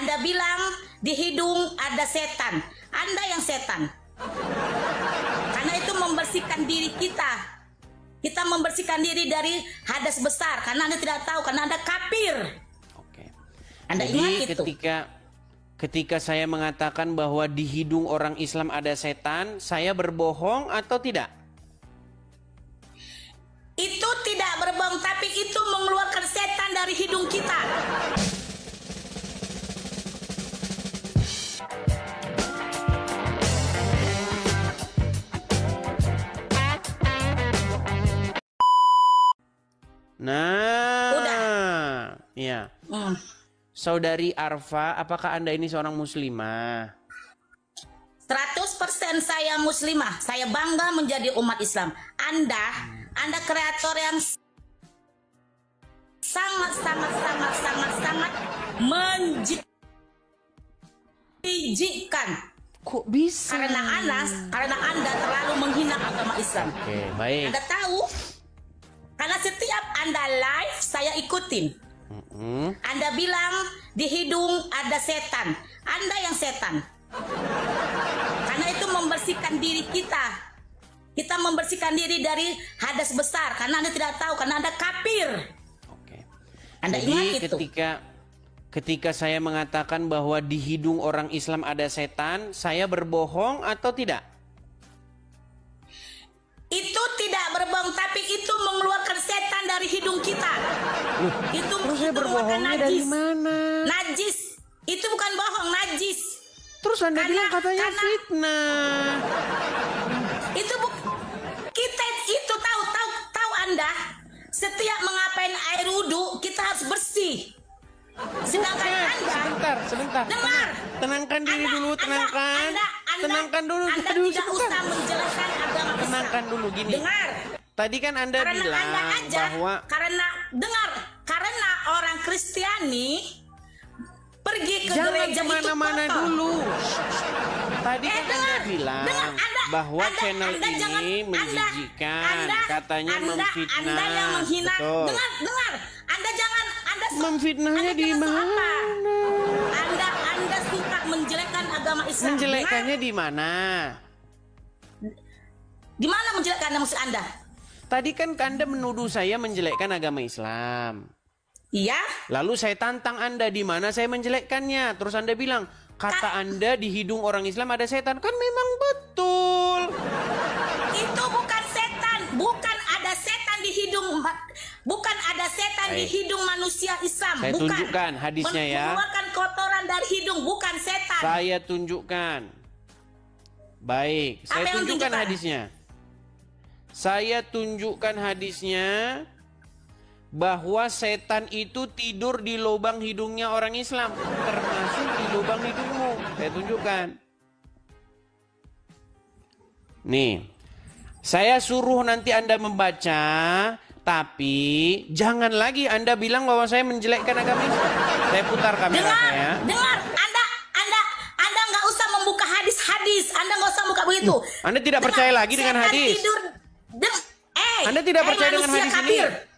Anda bilang di hidung ada setan. Anda yang setan. Karena itu membersihkan diri kita. Kita membersihkan diri dari hadas besar. Karena Anda tidak tahu, karena Anda kafir. Oke. Anda Jadi ingat itu. ketika saya mengatakan bahwa di hidung orang Islam ada setan, saya berbohong atau tidak? Itu tidak berbohong, tapi itu mengeluarkan setan dari hidung kita. Nah, Udah. Ya. Saudari Arfa, apakah Anda ini seorang muslimah? 100% saya muslimah. Saya bangga menjadi umat Islam. Anda kreator yang sangat menjijikkan. Kok bisa? Karena Anda terlalu menghina agama Islam. Oke, baik. Anda tahu? Karena setiap Anda live saya ikutin. Anda bilang di hidung ada setan. Anda yang setan. Karena itu membersihkan diri kita. Kita membersihkan diri dari hadas besar. Karena Anda tidak tahu, karena Anda kafir. Oke. Anda Jadi ingat itu. ketika saya mengatakan bahwa di hidung orang Islam ada setan, saya berbohong atau tidak? Itu tidak berbohong, tapi itu mengeluarkan setan dari hidung kita. Itu Berbohongnya dari mana? Najis. Itu bukan bohong, najis. Terus Anda bilang katanya fitnah. Kita itu tahu Anda. Setiap mengapain air wudhu kita harus bersih. Sedangkan Anda Sebentar. dengar. Tenangkan diri dulu, tenangkan. Tenangkan dulu. Anda Aduh, tidak sebentar. usah menjelaskan agama Islam. Tenangkan dulu gini. Dengar. Tadi kan Anda bilang bahwa karena orang Kristiani pergi ke jangan gereja kemana-mana itu kotor. dulu. Tadi kan Anda bilang bahwa channel Anda jangan- ini menjijikan, katanya memfitnah. Anda yang menghina. Betul. Dengar. Memfitnahnya Anda di jangan mana? apa? Anda suka menjelekkan agama Islam. Menjelekkannya di mana? Di mana menjelekkan maksud Anda? Tadi kan Anda menuduh saya menjelekkan agama Islam. Iya. Lalu saya tantang Anda di mana saya menjelekkannya. Terus Anda bilang, kata Anda di hidung orang Islam ada setan. Kan memang betul. Itu bukan setan, bukan ada setan di hidung, bukan ada setan di hidung manusia Islam. Saya bukan. tunjukkan hadisnya ya. Mengeluarkan kotoran dari hidung, bukan setan. Saya tunjukkan. Baik, saya Apa yang tunjukkan tunjukkan? hadisnya. Saya tunjukkan hadisnya bahwa setan itu tidur di lubang hidungnya orang Islam, termasuk di lubang hidungmu. Saya tunjukkan. Nih, saya suruh nanti Anda membaca, tapi jangan lagi Anda bilang bahwa saya menjelekkan agama Islam. Saya putar kamera saya. Dengar, Anda nggak usah membuka hadis-hadis, Anda nggak usah buka begitu. Anda tidak percaya lagi dengan setan hadis? Anda tidak percaya dengan manusia hadis kafir. ini?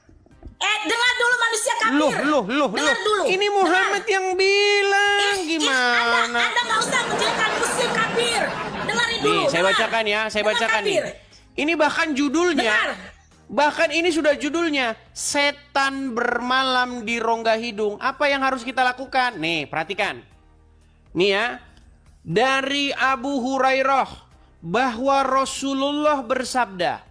Dengar dulu manusia kafir. Loh. Dengar dulu. Ini Muhammad yang bilang gimana? Anda nggak usah menjelekkan muslim kafir. Dengarin dulu. Nih, saya bacakan ya, saya bacakan nih. Ini bahkan judulnya. Dengar. Bahkan ini sudah judulnya, setan bermalam di rongga hidung. Apa yang harus kita lakukan? Nih, perhatikan. Nih ya. Dari Abu Hurairah bahwa Rasulullah bersabda,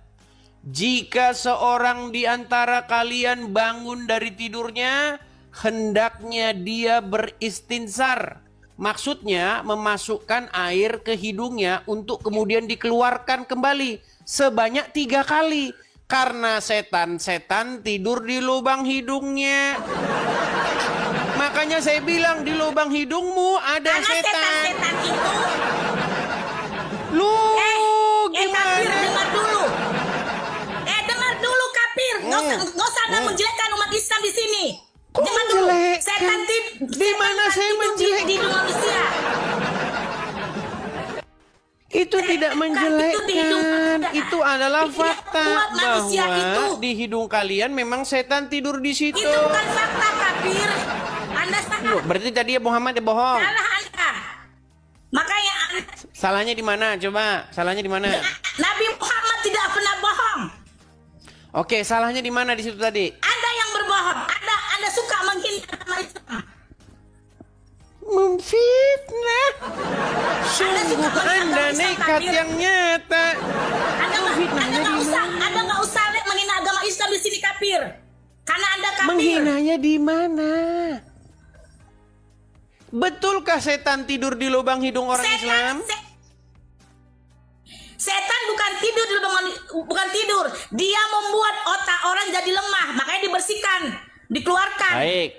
jika seorang di antara kalian bangun dari tidurnya, hendaknya dia beristinsar. Maksudnya memasukkan air ke hidungnya untuk kemudian dikeluarkan kembali sebanyak 3 kali. Karena setan-setan tidur di lubang hidungnya. Makanya saya bilang di lubang hidungmu ada Karena setan. setan-setan itu. Lu Kafir, gimana? dengar dulu. Dengar dulu kafir. Nggak usah Anda menjelekkan umat Islam di sini. Kok Dengar dulu. menjelekkan? Setan Di mana saya menjelekkan? di hidung manusia. Itu tidak menjelekkan. Itu adalah fakta umat manusia bahwa itu. di hidung kalian memang setan tidur di situ. Itu bukan fakta kafir. Anda salah dulu. Berarti tadi ya Muhammad ya bohong. Salah Anda. Makanya Salahnya di mana? Coba, salahnya di mana? Nabi Muhammad tidak pernah bohong. Oke, salahnya di mana di situ tadi? Anda yang berbohong. Anda suka menghina agama Islam. Memfitnah. Sungguh suka Anda menghina nekat kafir. yang nyata. Anda nggak usah menghina agama Islam di sini kafir. Karena Anda kafir. Menghinanya di mana? Betulkah setan tidur di lubang hidung orang Islam? Setan bukan tidur di lubang, bukan tidur. Dia membuat otak orang jadi lemah, makanya dibersihkan, dikeluarkan. Baik.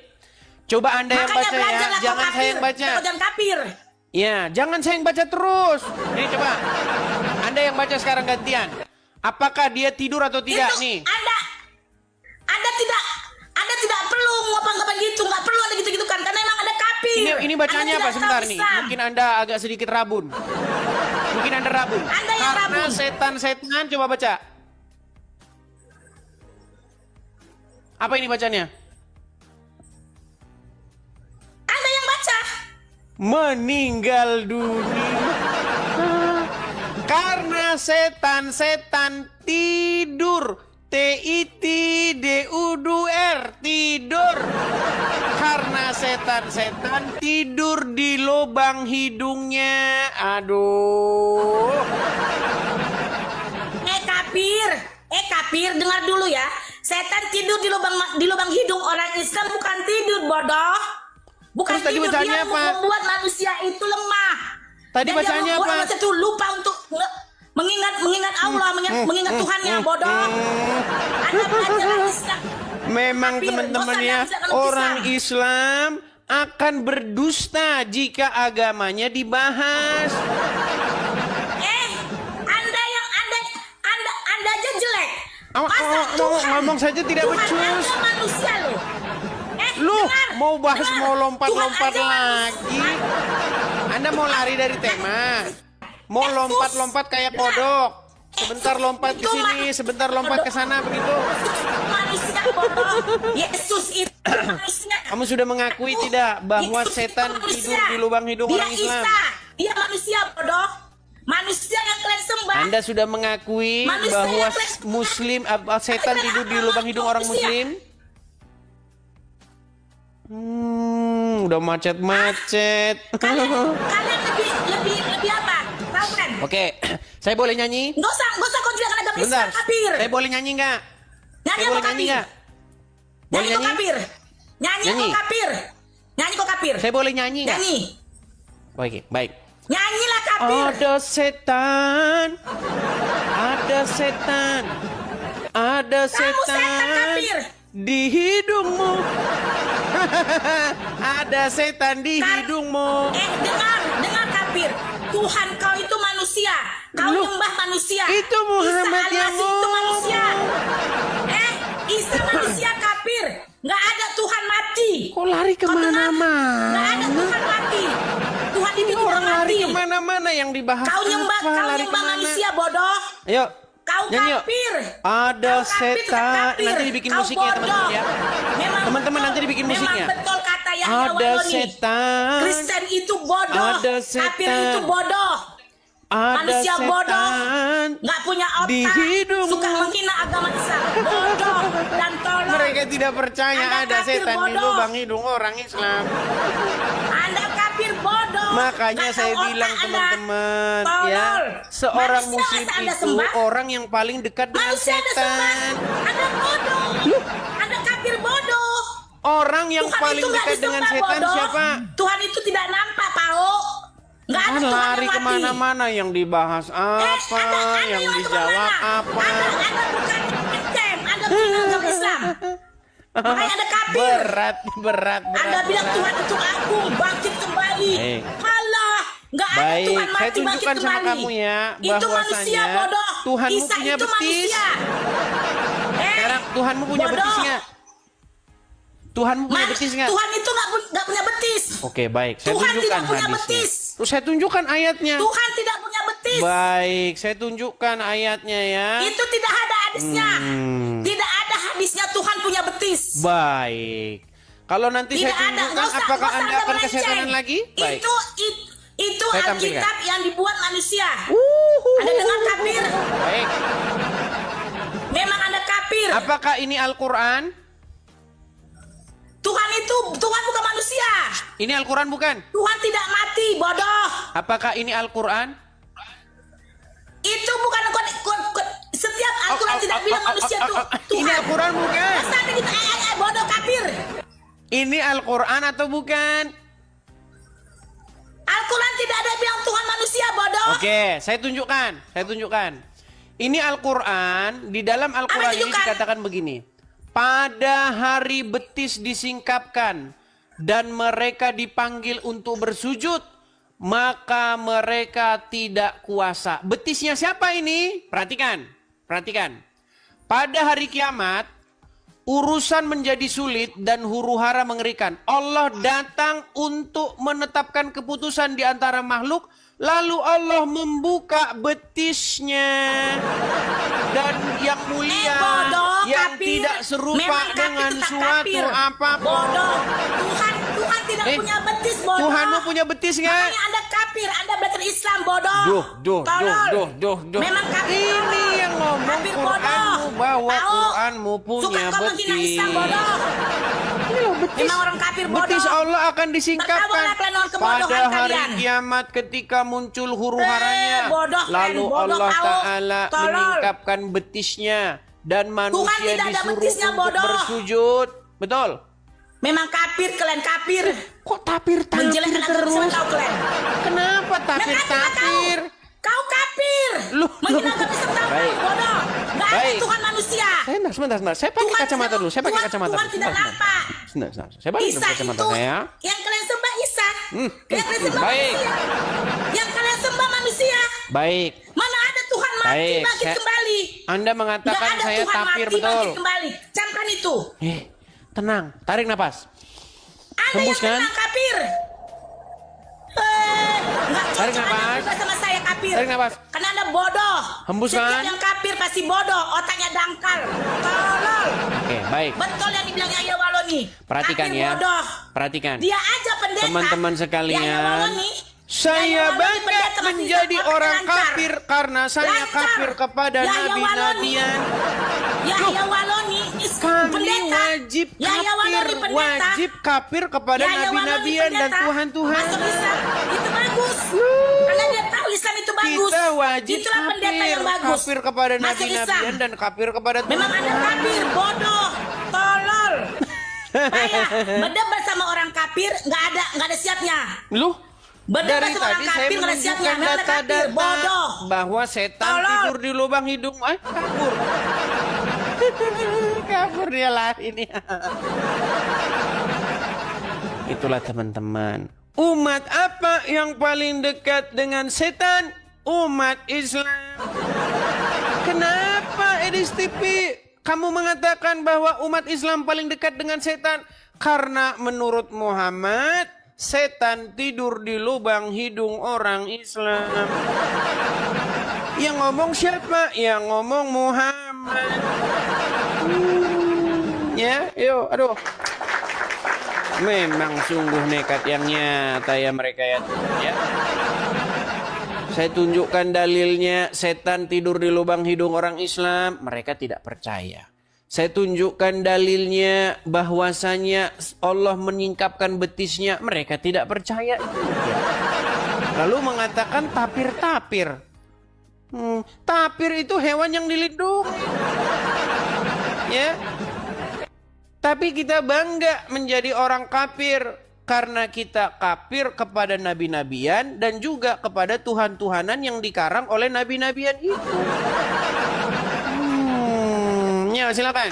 Coba Anda yang Makanya baca ya, belajarlah kau jangan saya yang baca. Jangan kafir. Ya, jangan saya yang baca terus. Nih coba. Anda yang baca sekarang gantian. Apakah dia tidur atau tidak Itu, nih? Anda tidak perlu ngapa-ngapain gitu, nggak perlu ada gitu-gitu kan, karena emang ada kafir. Ini bacanya Anda apa tidak sebentar tahu nih? Islam. Mungkin Anda agak sedikit rabun. Mungkin Anda rabun. Anda yang Karena rabun. setan-setan, coba baca. Apa ini bacanya? Anda yang baca. Meninggal dunia. Karena setan-setan tidur. T-I-T-D-U-D-U-R tidur. Karena setan-setan tidur di lubang hidungnya. Aduh. Kafir, dengar dulu ya. Setan tidur di lubang hidung orang Islam, bukan tidur, bodoh. Bukan Terus tadi tidur, bacanya dia apa? membuat manusia itu lemah. Tadi Dan bacanya dia membuat apa? manusia itu lupa untuk mengingat Allah, mengingat Tuhannya, bodoh. Anda belajar Islam. Memang Kafir, teman-teman dosa ya, dan Islam. orang Islam akan berdusta jika agamanya dibahas. Anda aja jelek. Masa Ngomong saja tidak Tuhan becus. aja manusia loh. Lu Dengar, mau bahas dengar. mau lompat-lompat Tuhan aja lagi. Anda mau lari dari tema. Mau lompat-lompat kayak kodok. Sebentar lompat ke sini, sebentar lompat ke sana begitu. Manusia bodoh. Yesus itu manusia. Kamu sudah mengakui tidak bahwa Yesus itu setan manusia. tidur di lubang hidung Dia orang Islam? Isa. Dia manusia bodoh. Manusia yang kalian sembah. Anda sudah mengakui Manusia bahwa yang kalian- Muslim setan tidur di lubang hidung orang Muslim? Udah macet-macet. Kalian lebih apa? Tahu kan? Oke, saya boleh nyanyi? Nggak usah kau juga agama Bentar, Islam kafir. saya boleh nyanyi nggak? Nyanyi Saya kau boleh nyanyi kafir. nggak? Boleh Nyanyi kau nyanyi? kafir. Nyanyi Nyanyi. kau kafir. Nyanyi kau kafir. Saya boleh nyanyi nggak? Nyanyi. Oke, baik. Nyanyilah kafir. Ada setan, ada setan, ada Kamu setan setan kafir. di hidungmu. Ada setan di hidungmu. Dengar kafir. Tuhan kau itu manusia. Kau Loh, nyembah manusia. itu Muhammad Isa yang Al-Masih itu manusia. Isa manusia kafir. Nggak ada Tuhan mati. Kok lari Kau dengar? kemana-mana? Nggak ada Tuhan mati. Tuhan itu tidak Orang lari mati. kemana-mana yang dibahas. Kau nyembah apa? Lari kemana? manusia bodoh. Ayo, Kau nyanyi yuk. kafir. Ada Kau kafir, tetap setan. kafir. Nanti dibikin Kau musiknya bodoh. teman-teman ya. Teman-teman nanti dibikin musiknya. Memang betul kata Yahya Ada Wahyoni. setan. Kristen itu bodoh. Ada Kafir setan. itu bodoh. Ada Manusia bodoh. setan. Nggak punya otak. Di hidungmu. Suka menghina agama Islam. Bodoh dan tolol. Mereka tidak percaya Anda ada kafir setan di bodoh. lubang hidung orang Islam. Anda kafir bodoh. Makanya Nggak saya tahu bilang otak Anda. teman-teman Tolol. ya, seorang Manusia muslim masa Anda itu sembah? orang yang paling dekat dengan Manusia Anda sembah. setan. Anda bodoh. Anda kafir bodoh. Orang yang Tuhan paling itu nggak dekat dengan disembah, setan bodoh. siapa? Tuhan itu tidak nampak, Pao. Nggak ada Kan Tuhan lari yang mati. kemana-mana yang dibahas apa, Anda yang lari dijawab kemana? apa. Anda bukan Kristen, Anda bukan agama Islam. Makanya Anda kafir. Berat. Anda bilang Tuhan itu agung, bangkit kembali. Alah, nggak ada Baik, Tuhan saya mati bangkit tunjukkan sama kembali. kamu ya, Itu manusia bahwasanya bodoh. Tuhanmu Isa punya itu betis. manusia. Sekarang Tuhanmu punya bodoh. betis nggak? Tuhanmu punya betis nggak? Tuhan itu nggak punya betis. Oke, baik. Saya Tuhan tunjukkan tidak punya hadisnya. betis. Terus saya tunjukkan ayatnya. Tuhan tidak punya betis. Baik, saya tunjukkan ayatnya ya. Itu tidak ada hadisnya. Tidak ada hadisnya Tuhan punya betis. Baik. Kalau nanti Tidak saya ada. tunjukkan, apakah Anda akan melenceng. kesetanan lagi? Baik. Itu Saya Alkitab yang dibuat manusia. Uhuh. Anda dengar kafir? Baik. Memang Anda kafir. Apakah ini Al-Quran? Tuhan bukan manusia. Ini Al-Quran bukan? Tuhan tidak mati, bodoh. Apakah ini Al-Quran? Itu bukan setiap Al-Quran tidak bilang manusia itu Tuhan. Ini Al-Quran bukan? Masa kita bodoh kafir. Ini Al-Quran atau bukan? Al-Quran tidak ada bilang Tuhan manusia, bodoh. Oke, saya tunjukkan. Ini Al-Quran, di dalam Al-Quran ini dikatakan begini. Pada hari betis disingkapkan dan mereka dipanggil untuk bersujud, maka mereka tidak kuasa. Betisnya siapa ini? Perhatikan. Pada hari kiamat, urusan menjadi sulit dan huru-hara mengerikan. Allah datang untuk menetapkan keputusan di antara makhluk, lalu Allah membuka betisnya. Dan yang mulia, bodoh, yang kafir. tidak serupa Memang kafir dengan tetap suatu kafir. apapun. Bodoh. Tuhan tidak punya betis, bodoh. Tuhanmu punya betis nggak? Makanya Anda kafir, Anda belajar Islam, bodoh. Duh. Tolol. Memang kafir. Ini yang ngomong Kafir, Quranmu, bahwa Tahu? Quranmu punya Suka kau menghina betis. Islam, bodoh. Ini loh betis. Memang orang kafir, bodoh. Betis Allah akan disingkapkan Tertawalah kalian kebodohan pada hari kalian. kiamat ketika muncul huru-haranya. Bodoh kan, Lalu bodoh Allah kau. Ta'ala Tolol. menyingkapkan betisnya dan manusia tidak ada disuruh betisnya, untuk bodoh. bersujud. Betul? Memang kafir, kalian kafir. Kok tapir-tapir Menjelekkan agama terus? Islam kau kalian. Kenapa tapir-tapir? Kau kafir. Menghina agama Islam kau, Baik. bodoh. Nggak ada Baik. Tuhan manusia. Sebentar. Saya pakai Tuhan kacamata tidak- dulu. Saya pakai Tuhan- kacamata Tuhan dulu. tidak nampak. Sebentar. Saya pakai Isa kacamata itu saya. yang kalian sembah Isa. Yang kalian sembah Baik. manusia. Yang kalian sembah manusia. Baik. Mana ada Tuhan mati Baik, bangkit kembali. Anda mengatakan Nggak ada saya Tuhan tapir, mati betul. bangkit kembali. Camkan itu. Tenang. Tarik napas. Anda Hembuskan. yang menang kafir. Nggak Tarik cocok nafas. Anda juga sama saya kafir. Tarik nafas. Karena Anda bodoh. Hembuskan. Setiap yang kafir pasti bodoh. Otaknya dangkal. Tolol. Oke, baik. Betul yang dibilang Yahya Waloni. Perhatikan Kafir ya. bodoh. Perhatikan. Dia aja pendeta. Teman-teman sekalian, Yahya Waloni. Saya Yahya Waloni bangga pendeta masih menjadi hidup, orang lancar. kafir karena saya Lancar. kafir kepada Yahya nabi-nabian. Yahya Waloni Kami pendeta. wajib Yahya Waloni kafir, pendeta. wajib kafir kepada Yahya Waloni nabi-nabian dan pendeta. Tuhan-Tuhan. Masuk Islam itu bagus. Karena dia tahu Islam itu bagus. Kita wajib Itulah pendeta kafir, yang bagus. kafir kepada Masuk nabi-nabian Islam. dan kafir kepada Memang Anda Tuhan. kafir, bodoh, tolol. Payah, berdebat sama orang kafir nggak ada siapnya. Lu? Berdebat Dari sama orang tadi saya kafir nggak ada siapnya. menunjukkan Memang Anda kafir, data-data bodoh. bahwa setan Tolol. tidur di lubang hidung. Kabur. Kabur dia lah ini. Itulah teman-teman. Umat apa yang paling dekat dengan setan? Umat Islam. Kenapa Edis TV kamu mengatakan bahwa umat Islam paling dekat dengan setan? Karena menurut Muhammad, setan tidur di lubang hidung orang Islam. Yang ngomong siapa? Yang ngomong Muhammad. Ya, yuk, aduh. Memang sungguh nekat yang nyata ya mereka ya. Saya tunjukkan dalilnya, setan tidur di lubang hidung orang Islam, mereka tidak percaya. Saya tunjukkan dalilnya bahwasanya Allah menyingkapkan betisnya, mereka tidak percaya. Lalu mengatakan tapir-tapir. Tapir itu hewan yang dilindungi. Ya. Tapi kita bangga menjadi orang kafir karena kita kafir kepada nabi-nabian dan juga kepada Tuhan-Tuhanan yang dikarang oleh nabi-nabian itu. Ya, silakan.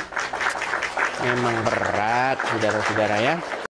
Memang berat, saudara-saudara ya.